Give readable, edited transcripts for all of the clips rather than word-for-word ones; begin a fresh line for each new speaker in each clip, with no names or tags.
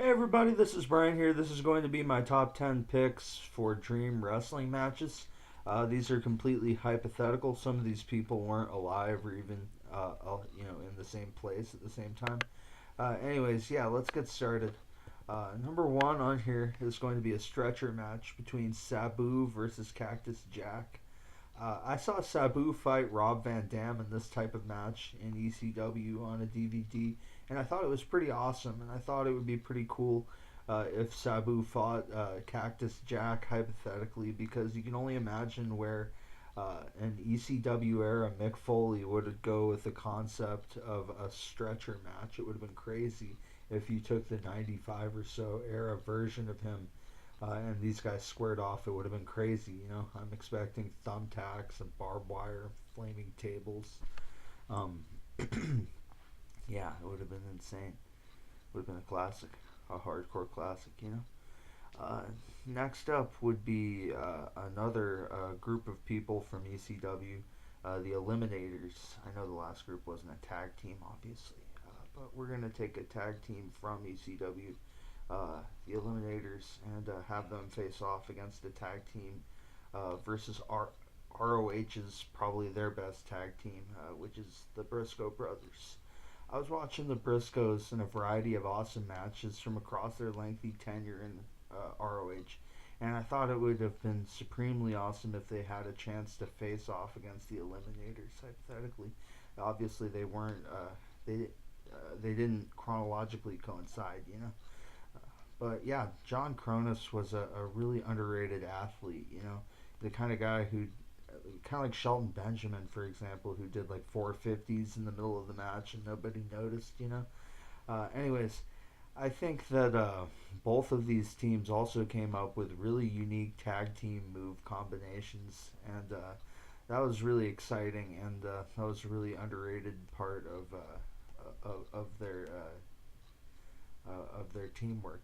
Hey everybody, this is Brian here. This is going to be my top 10 picks for dream wrestling matches. These are completely hypothetical. Some of these people weren't alive or even, in the same place at the same time. Yeah, let's get started. Number one on here is going to be a stretcher match between Sabu versus Cactus Jack. I saw Sabu fight Rob Van Dam in this type of match in ECW on a DVD, and I thought it was pretty awesome. And I thought it would be pretty cool if Sabu fought Cactus Jack hypothetically, because you can only imagine where an ECW era Mick Foley would go with the concept of a stretcher match. It would have been crazy if you took the 95 or so era version of him and these guys squared off. It would have been crazy. I'm expecting thumbtacks and barbed wire, flaming tables. Um, yeah, it would have been insane. Would have been a classic, a hardcore classic. Uh, Next up would be another group of people from ECW, the Eliminators. I know the last group wasn't a tag team, obviously, but we're gonna take a tag team from ECW, the Eliminators, and have them face off against a tag team versus ROH's probably their best tag team, which is the Briscoe Brothers. I was watching the Briscoes in a variety of awesome matches from across their lengthy tenure in ROH, and I thought it would have been supremely awesome if they had a chance to face off against the Eliminators. Hypothetically, obviously they weren't. They didn't chronologically coincide. But yeah, John Cronus was a really underrated athlete. The kind of guy who, kind of like Shelton Benjamin, for example, who did like 450s in the middle of the match and nobody noticed. Anyways, I think that both of these teams also came up with really unique tag team move combinations, and that was really exciting, and that was a really underrated part of their teamwork.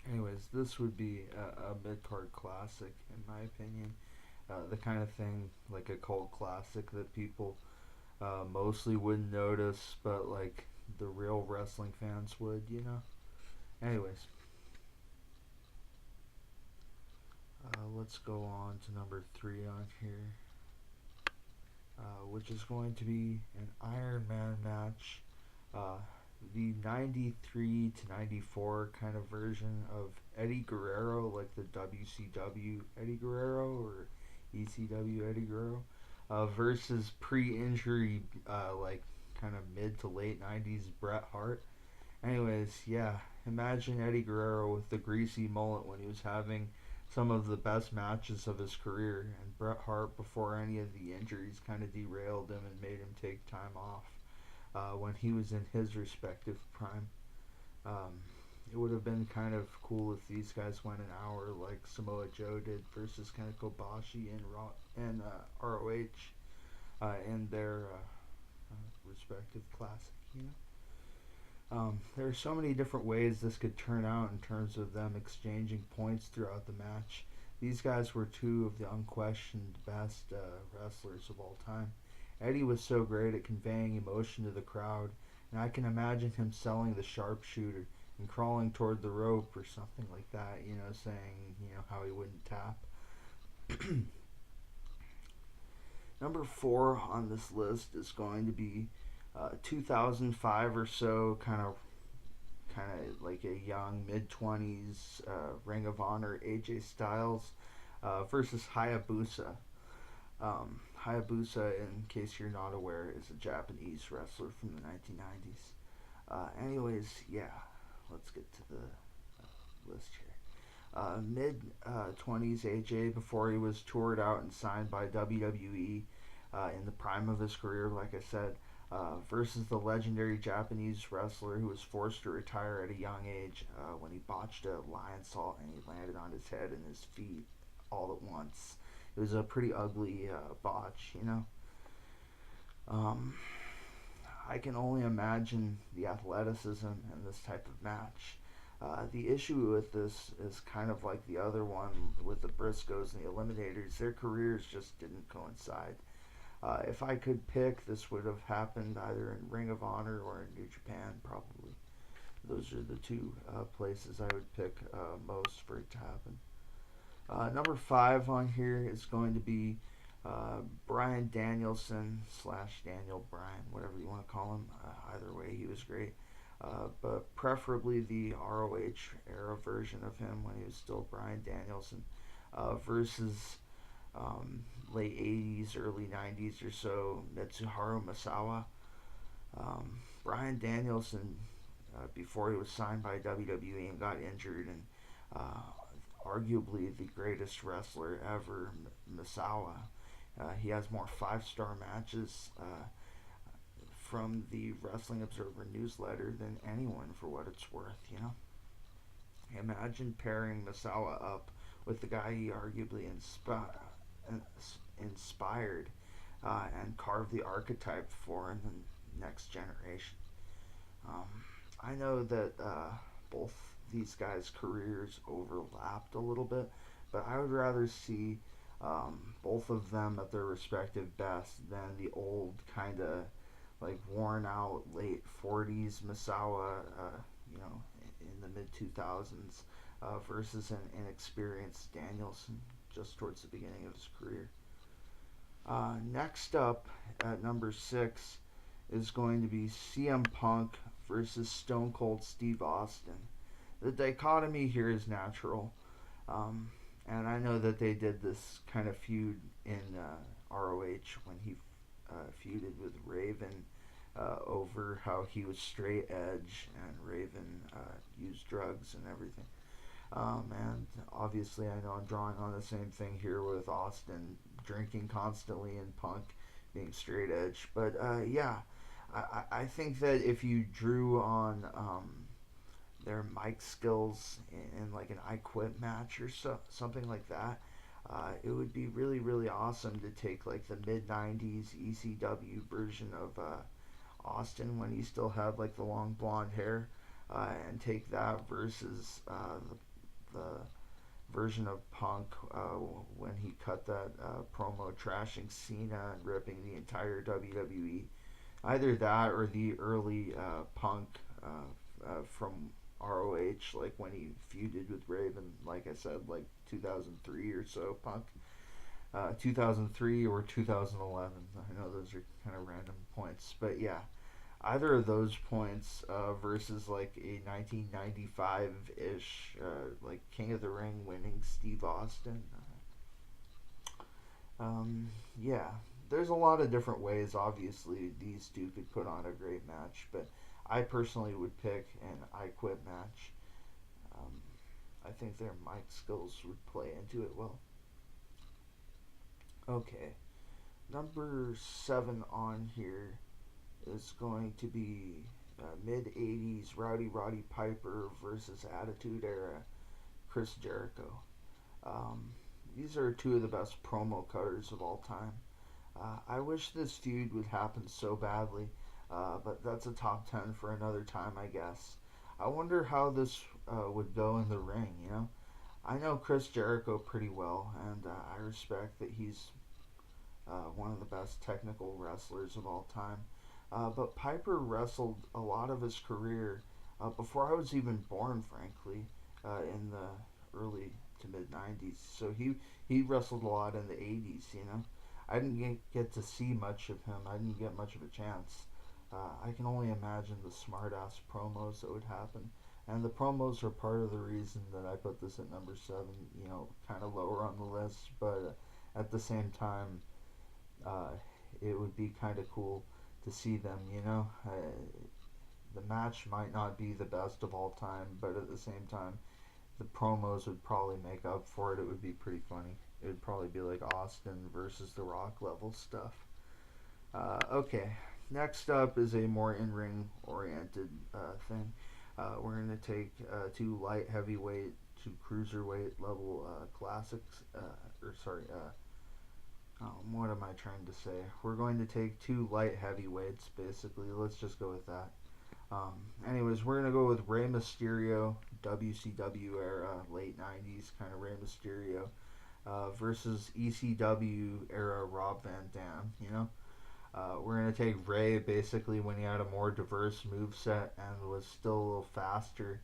Anyways, this would be a mid card classic in my opinion. The kind of thing like a cult classic that people mostly wouldn't notice, but like the real wrestling fans would. Anyways, let's go on to number three on here, which is going to be an Iron Man match. Uh, the 93 to 94 kind of version of Eddie Guerrero, like the WCW Eddie Guerrero or ECW Eddie Guerrero, versus pre-injury, like kind of mid to late 90s Bret Hart. Anyways, yeah, imagine Eddie Guerrero with the greasy mullet when he was having some of the best matches of his career, and Bret Hart, before any of the injuries kind of derailed him and made him take time off when he was in his respective prime. Um, it would have been kind of cool if these guys went an hour like Samoa Joe did versus kind of Kobashi and ROH in their respective classic. There are so many different ways this could turn out in terms of them exchanging points throughout the match. These guys were two of the unquestioned best wrestlers of all time. Eddie was so great at conveying emotion to the crowd, and I can imagine him selling the sharpshooter and crawling toward the rope or something like that, saying, how he wouldn't tap. Number four on this list is going to be 2005 or so, kind of like a young mid 20s Ring of Honor AJ Styles versus Hayabusa. Hayabusa, in case you're not aware, is a Japanese wrestler from the 1990s. Anyways, yeah, let's get to the list here. Mid 20s AJ, before he was toured out and signed by WWE in the prime of his career, like I said, versus the legendary Japanese wrestler who was forced to retire at a young age when he botched a lionsault and he landed on his head and his feet all at once. It was a pretty ugly botch. Um, I can only imagine the athleticism in this type of match. The issue with this is kind of like the other one with the Briscoes and the Eliminators. Their careers just didn't coincide. If I could pick, this would have happened either in Ring of Honor or in New Japan, probably. Those are the two places I would pick most for it to happen. Number five on here is going to be Brian Danielson slash Daniel Bryan, whatever you want to call him. Either way, he was great. But preferably the ROH era version of him when he was still Brian Danielson versus late 80s, early 90s or so, Mitsuharu Misawa. Brian Danielson, before he was signed by WWE and got injured, and arguably the greatest wrestler ever, Misawa. He has more five-star matches from the Wrestling Observer newsletter than anyone, for what it's worth, you know? Imagine pairing Misawa up with the guy he arguably inspired and carved the archetype for in the next generation. Um, I know that both these guys' careers overlapped a little bit, but I would rather see both of them at their respective best than the old kind of like worn out late 40s Misawa, you know, in the mid 2000s versus an inexperienced Danielson just towards the beginning of his career. Next up at number six is going to be CM Punk versus Stone Cold Steve Austin. The dichotomy here is natural. And I know that they did this kind of feud in ROH when he feuded with Raven over how he was straight edge and Raven used drugs and everything. And obviously, I know I'm drawing on the same thing here with Austin drinking constantly and Punk being straight edge. But yeah, I think that if you drew on their mic skills in like an I Quit match or something like that, it would be really, really awesome to take like the mid 90s ECW version of Austin when he still had like the long blonde hair and take that versus the version of Punk when he cut that promo trashing Cena and ripping the entire WWE. Either that or the early Punk from ROH, like when he feuded with Raven, like I said, like 2003 or so, Punk. 2003 or 2011. I know those are kind of random points, but yeah, either of those points versus like a 1995-ish like King of the Ring winning Steve Austin. Yeah, there's a lot of different ways. Obviously, these two could put on a great match, but I personally would pick an I Quit match. Um, I think their mic skills would play into it well. Okay, number seven on here is going to be mid 80s Rowdy Piper versus Attitude Era Chris Jericho. Um, these are two of the best promo cutters of all time. I wish this feud would happen so badly, but that's a top 10 for another time, I guess. I wonder how this would go in the ring, you know? I know Chris Jericho pretty well, and I respect that he's one of the best technical wrestlers of all time. But Piper wrestled a lot of his career before I was even born, frankly, in the early to mid 90s. So he wrestled a lot in the 80s, you know. I didn't get to see much of him. I didn't get much of a chance. I can only imagine the smart ass promos that would happen. And the promos are part of the reason that I put this at number seven, you know, kind of lower on the list. But at the same time, uh, it would be kind of cool to see them, you know. The match might not be the best of all time, but at the same time, the promos would probably make up for it. It would be pretty funny. It would probably be like Austin versus The Rock level stuff. Okay, next up is a more in ring oriented thing. We're going to take two light heavyweight to cruiserweight level classics. What am I trying to say? We're going to take two light heavyweights, basically. Let's just go with that. Anyways, we're going to go with Rey Mysterio, WCW era, late 90s kind of Rey Mysterio, versus ECW era Rob Van Dam, you know? We're going to take Ray basically when he had a more diverse move set and was still a little faster,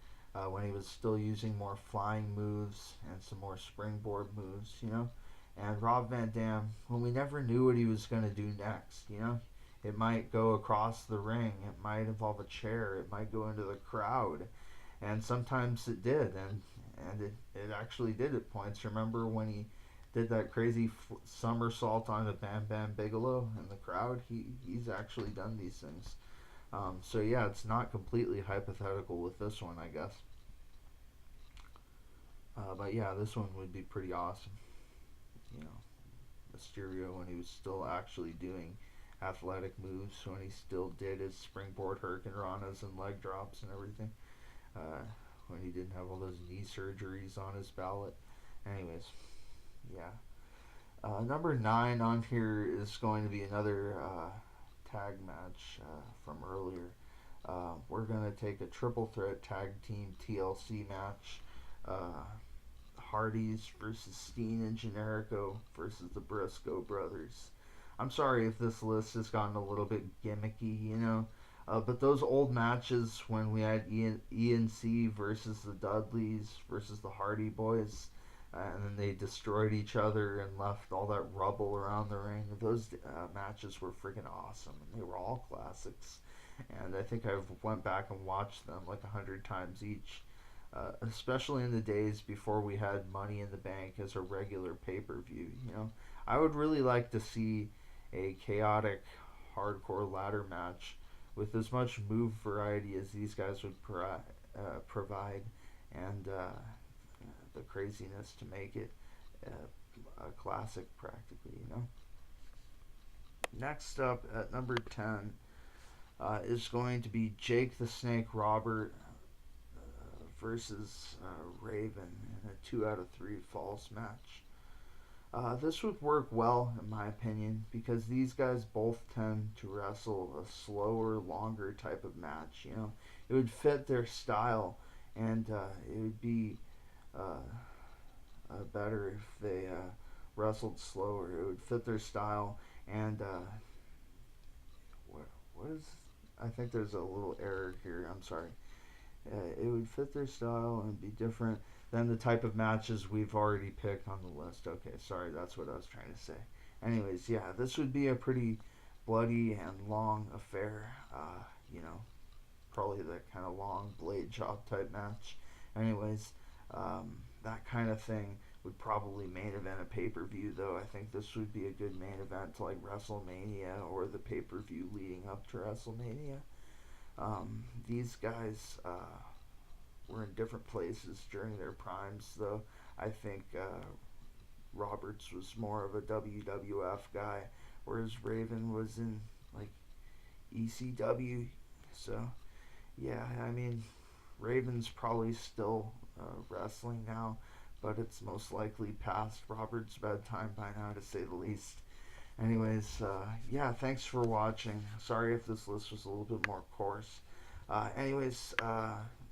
when he was still using more flying moves and some more springboard moves, you know. And Rob Van Dam, when we never knew what he was going to do next, you know. It might go across the ring, it might involve a chair, it might go into the crowd, and sometimes it did, and it actually did at points. Remember when he did that crazy somersault on the Bam Bam Bigelow in the crowd? He's actually done these things. So yeah, it's not completely hypothetical with this one, I guess. But yeah, this one would be pretty awesome. You know, Mysterio when he was still actually doing athletic moves, when he still did his springboard hurricane ranas and leg drops and everything. Uh, when he didn't have all those knee surgeries on his ballot. Anyways, yeah. Number 9 on here is going to be another tag match from earlier. We're going to take a triple threat tag team TLC match. Uh, Hardys versus Steen and Generico versus the Briscoe brothers. I'm sorry if this list has gotten a little bit gimmicky, you know. But those old matches when we had ENC versus the Dudleys versus the Hardy Boys, and then they destroyed each other and left all that rubble around the ring. Those matches were freaking awesome, and they were all classics. And I think I've went back and watched them like 100 times each. Especially in the days before we had Money in the Bank as a regular pay-per-view. You know, I would really like to see a chaotic, hardcore ladder match with as much move variety as these guys would provide, and the craziness to make it a classic, practically. You know. Next up at number 10 is going to be Jake the Snake Robert versus Raven in a 2 out of 3 falls match. This would work well, in my opinion, because these guys both tend to wrestle a slower, longer type of match. You know, it would fit their style, and it would be uh, better if they wrestled slower. It would fit their style, and what is? I think there's a little error here. I'm sorry. It would fit their style and be different than the type of matches we've already picked on the list. Okay, sorry, that's what I was trying to say. Anyways, yeah, this would be a pretty bloody and long affair. You know, probably that kind of long blade job type match. Anyways, that kind of thing would probably main event a pay per view, though. I think this would be a good main event to like WrestleMania or the pay per view leading up to WrestleMania. These guys were in different places during their primes, though. I think Roberts was more of a WWF guy, whereas Raven was in like ECW. So, yeah, I mean, Raven's probably still wrestling now, but it's most likely past Robert's bedtime by now, to say the least. Anyways, yeah, thanks for watching. Sorry if this list was a little bit more coarse. Anyways,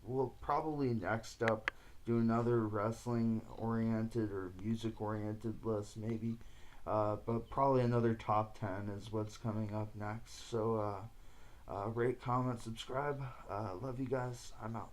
we'll probably next up do another wrestling oriented or music oriented list, maybe. But probably another top 10 is what's coming up next. So, rate, comment, subscribe. Love you guys. I'm out.